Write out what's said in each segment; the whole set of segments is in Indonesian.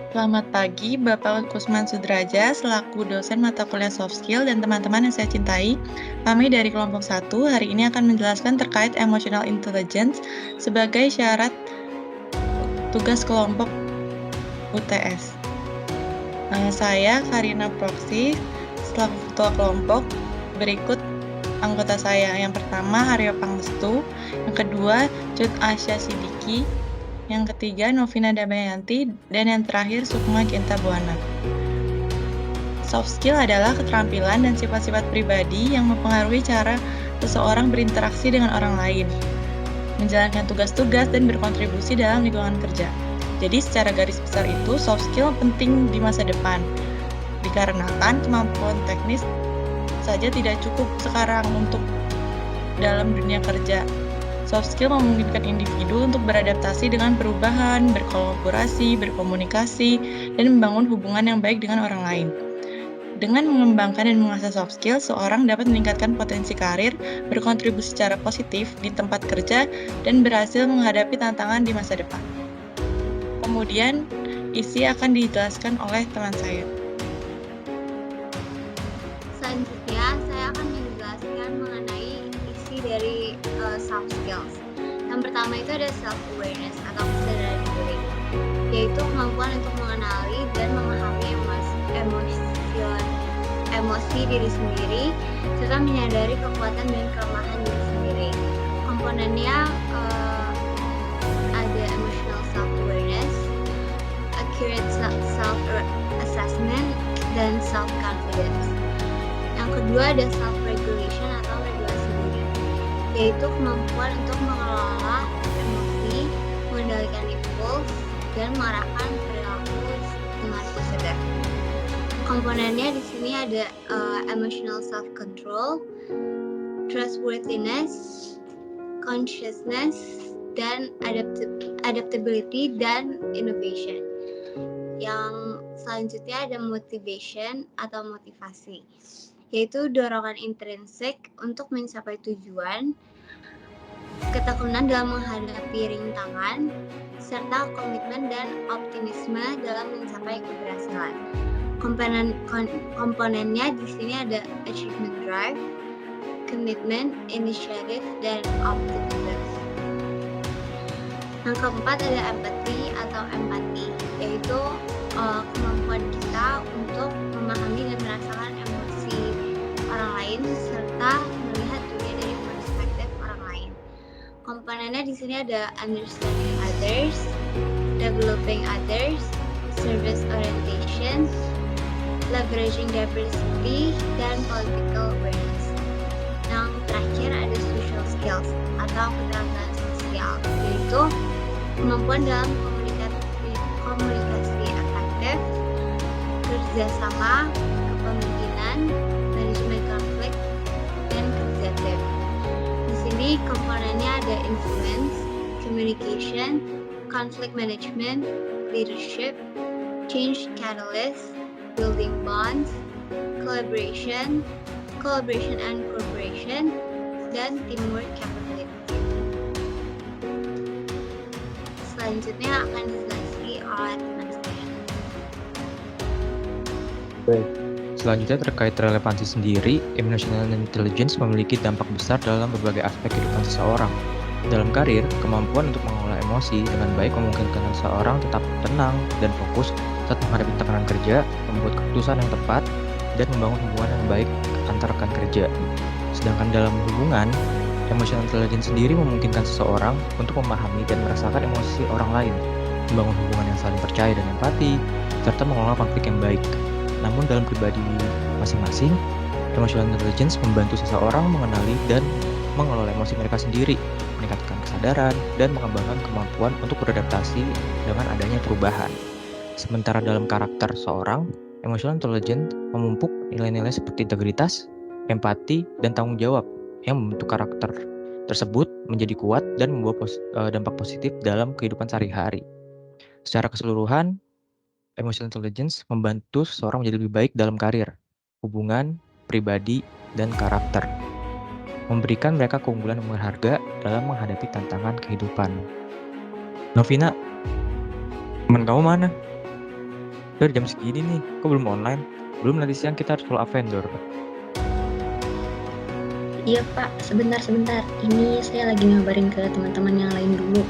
Selamat pagi, Bapak Kusman Sudraja, selaku dosen mata kuliah Soft Skill dan teman-teman yang saya cintai. Kami dari kelompok 1 hari ini akan menjelaskan terkait Emotional Intelligence sebagai syarat tugas kelompok UTS. Saya Karina Proksi, selaku ketua kelompok. Berikut anggota saya. Yang pertama Aryo Pangestu, yang kedua Cut Asya Sidiki, yang ketiga Novina Damayanti, dan yang terakhir Sukma Genta Buana. Soft skill adalah keterampilan dan sifat-sifat pribadi yang mempengaruhi cara seseorang berinteraksi dengan orang lain, menjalankan tugas-tugas, dan berkontribusi dalam lingkungan kerja. Jadi secara garis besar itu, soft skill penting di masa depan, dikarenakan kemampuan teknis saja tidak cukup sekarang untuk dalam dunia kerja. Soft skill memungkinkan individu untuk beradaptasi dengan perubahan, berkolaborasi, berkomunikasi, dan membangun hubungan yang baik dengan orang lain. Dengan mengembangkan dan mengasah soft skill, seorang dapat meningkatkan potensi karir, berkontribusi secara positif di tempat kerja, dan berhasil menghadapi tantangan di masa depan. Kemudian, isi akan dijelaskan oleh teman saya. Selanjutnya, saya akan menjelaskan mengenai isi dari soft skills. Yang pertama itu ada self-awareness atau kesadaran diri, yaitu kemampuan untuk mengenali dan memahami emosi diri sendiri, serta menyadari kekuatan dan kelemahan diri sendiri. Komponennya ada emotional self-awareness, accurate self-assessment, dan self-confidence. Yang kedua ada self-regulation atau regulasi diri, yaitu kemampuan untuk mengelola emosi, mengendalikan impuls, dan mengarahkan perilaku dengan sadar. Komponennya di sini ada emotional self-control, trustworthiness, consciousness, dan adaptability dan innovation. Yang selanjutnya ada motivation atau motivasi, yaitu dorongan intrinsik untuk mencapai tujuan, ketekunan dalam menghadapi rintangan, serta komitmen dan optimisme dalam mencapai keberhasilan. Komponennya di sini ada achievement drive, commitment, initiative, dan optimism. Yang keempat ada empati, yaitu kemampuan kita untuk memahami dan merasakan emosi orang lain serta melihat dunia dari perspektif orang lain. Komponennya di sini ada understanding others, developing others, service orientation, leveraging diversity, dan political awareness. Yang terakhir ada social skills atau keterampilan sosial, yaitu kemampuan dalam komunikasi efektif, kerjasama, kepemimpinan, manajemen konflik, dan kerja tim. Di sini komponennya ada influence, communication, conflict management, leadership, change catalyst, building bonds, collaboration and cooperation, dan teamwork capability. Selanjutnya akan dijelaskan oleh teman saya. Baik. Selanjutnya terkait relevansi sendiri, emotional intelligence memiliki dampak besar dalam berbagai aspek kehidupan seseorang. Dalam karir, kemampuan untuk mengelola emosi dengan baik memungkinkan seseorang tetap tenang dan fokus saat menghadapi tekanan kerja, membuat keputusan yang tepat, dan membangun hubungan yang baik antar rekan kerja. Sedangkan dalam hubungan, emotional intelligence sendiri memungkinkan seseorang untuk memahami dan merasakan emosi orang lain, membangun hubungan yang saling percaya dan empati, serta mengelola konflik yang baik. Namun dalam pribadi masing-masing, emotional intelligence membantu seseorang mengenali dan mengelola emosi mereka sendiri, meningkatkan kesadaran, dan mengembangkan kemampuan untuk beradaptasi dengan adanya perubahan. Sementara dalam karakter seorang, emotional intelligence memupuk nilai-nilai seperti integritas, empati, dan tanggung jawab yang membentuk karakter tersebut menjadi kuat dan membawa dampak positif dalam kehidupan sehari-hari. Secara keseluruhan, emotional intelligence membantu seseorang menjadi lebih baik dalam karir, hubungan, pribadi, dan karakter, memberikan mereka keunggulan yang berharga dalam menghadapi tantangan kehidupan. Novina, teman kamu mana? Udah jam segini nih, kok belum online? Belum nanti siang kita harus follow up vendor. Iya Pak, sebentar. Ini saya lagi ngabarin ke teman-teman yang lain dulu.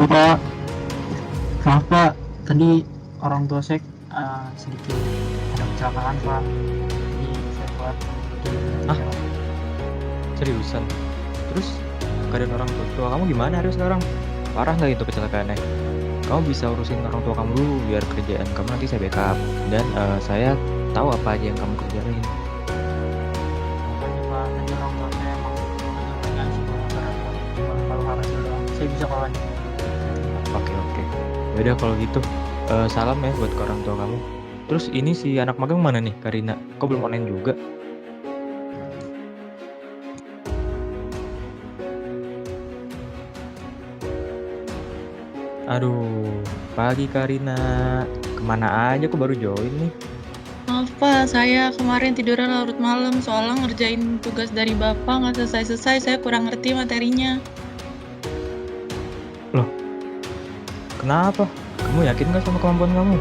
Pak, maaf Pak, tadi orang tua saya sedikit ada kecelakaan Pak, jadi saya buat Hah? Seriusan? Terus keadaan orang tua kamu gimana Aryo sekarang? Parah nggak itu kecelakaannya? Kamu bisa urusin orang tua kamu dulu biar kerjaan kamu nanti saya backup. Dan saya tahu apa aja yang kamu kerjain. makanya Pak, tadi orang tua saya emang agak sih cuma kalau harus doang, saya bisa kawan. Oke. Yaudah kalau gitu, salam ya buat ke orang tua kamu. Terus ini si anak magang mana nih, Karina? Kok belum online juga? Aduh, pagi Karina. Kemana aja kok baru join nih? Maaf Pak, saya kemarin tidurnya larut malam soalnya ngerjain tugas dari Bapak nggak selesai-selesai, saya kurang ngerti materinya. Kenapa? Kamu yakin nggak sama kemampuan kamu?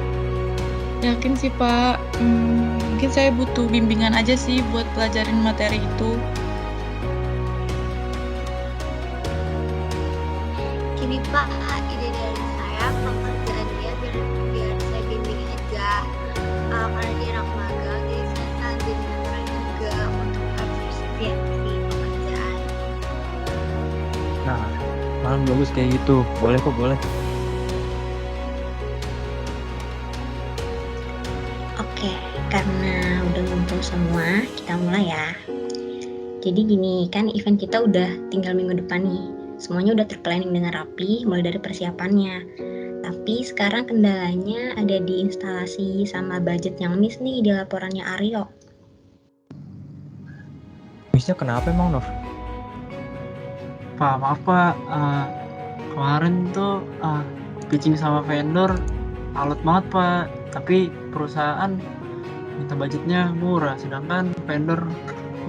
Yakin sih Pak, mungkin saya butuh bimbingan aja sih buat pelajarin materi itu. Gini Pak, ide dari saya pekerjaannya biar saya bimbing aja. Karena dia anak magang, jadi saya sangat jadi mentoring juga untuk efisiensi pekerjaan. Nah, malam bagus kayak gitu. Boleh kok, boleh. Oke, karena udah ngumpul semua, kita mulai ya. Jadi gini, kan event kita udah tinggal minggu depan nih. Semuanya udah terplanning dengan rapi, mulai dari persiapannya. Tapi sekarang kendalanya ada di instalasi sama budget yang miss nih di laporannya Aryo. Missnya kenapa emang, Nov? Pak, maaf Pak, kemarin tuh pitching sama vendor alot banget Pak, tapi perusahaan minta budgetnya murah, sedangkan vendor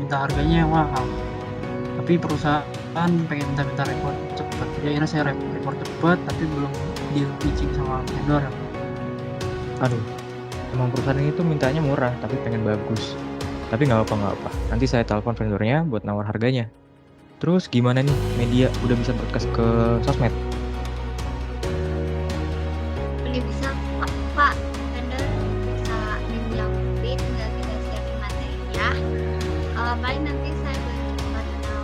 minta harganya yang mahal. Tapi perusahaan pengen minta report cepet, ya akhirnya saya report cepet, tapi belum deal pitching sama vendor. Aduh, emang perusahaan ini tuh mintanya murah, tapi pengen bagus. Tapi nggak apa-apa. Nanti saya telepon vendornya buat nawar harganya. Terus gimana nih, media udah bisa broadcast ke sosmed? Udah bisa Pak, vendor bisa menyiapin, tinggal kita siapin materinya. Paling nanti saya bantu Marina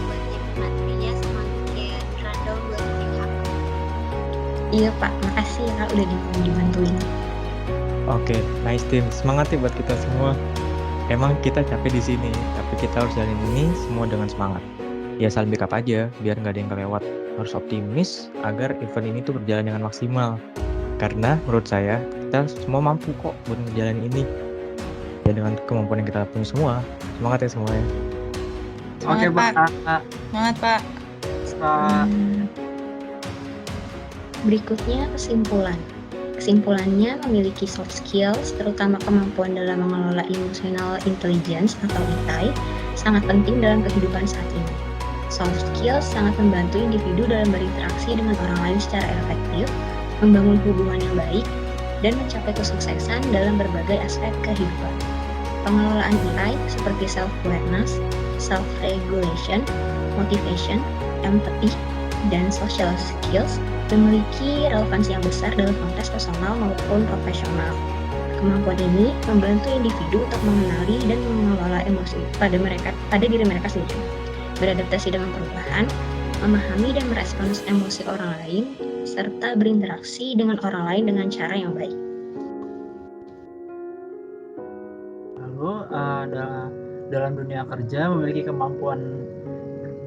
buat siapin materinya sama bikin rundown buat pihak. Iya Pak, makasih ya udah dibantuin. Oke, nice team. Semangat ya buat kita semua. Emang kita capek di sini, tapi kita harus jalanin ini semua dengan semangat. Ya saling backup aja, biar nggak ada yang kelewat. Harus optimis agar event ini tuh berjalan dengan maksimal. Karena menurut saya, kita semua mampu kok buat ngejalanin ini. Ya dengan kemampuan yang kita punya semua. Semangat ya semuanya. Oke Semangat, Pak. Semangat Pak. Pak. Berikutnya kesimpulan. Kesimpulannya memiliki soft skills, terutama kemampuan dalam mengelola emotional intelligence atau EI, sangat penting dalam kehidupan saat ini. Soft skills sangat membantu individu dalam berinteraksi dengan orang lain secara efektif, membangun hubungan yang baik, dan mencapai kesuksesan dalam berbagai aspek kehidupan. Pengelolaan EI seperti self-awareness, self-regulation, motivation, empathy, dan social skills memiliki relevansi yang besar dalam konteks personal maupun profesional. Kemampuan ini membantu individu untuk mengenali dan mengelola emosi pada diri mereka sendiri, beradaptasi dengan perubahan, memahami dan merespons emosi orang lain, serta berinteraksi dengan orang lain dengan cara yang baik. Lalu dalam dunia kerja memiliki kemampuan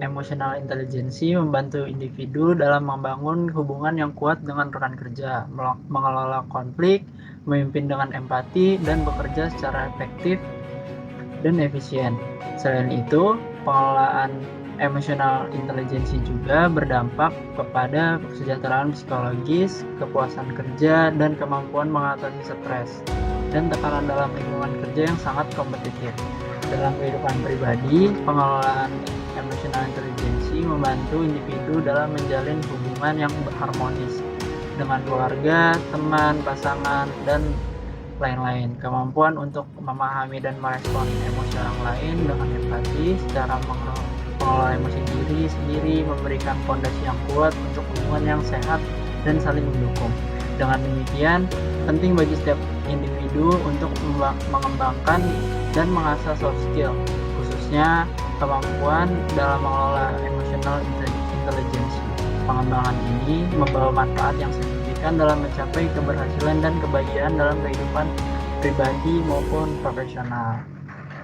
emotional intelligence membantu individu dalam membangun hubungan yang kuat dengan rekan kerja, mengelola konflik, memimpin dengan empati, dan bekerja secara efektif dan efisien. Selain itu, pengelolaan emotional intelligence juga berdampak kepada kesejahteraan psikologis, kepuasan kerja, dan kemampuan mengatasi stres dan tekanan dalam lingkungan kerja yang sangat kompetitif. Dalam kehidupan pribadi, pengelolaan Emotional intelligence membantu individu dalam menjalin hubungan yang harmonis dengan keluarga, teman, pasangan, dan lain-lain. Kemampuan untuk memahami dan merespon emosi orang lain dengan empati, secara mengelola emosi diri sendiri, memberikan fondasi yang kuat untuk hubungan yang sehat dan saling mendukung. Dengan demikian, penting bagi setiap individu untuk mengembangkan dan mengasah soft skill, khususnya kemampuan dalam mengelola emotional intelligence. Pengembangan ini membawa manfaat yang signifikan dalam mencapai keberhasilan dan kebahagiaan dalam kehidupan pribadi maupun profesional.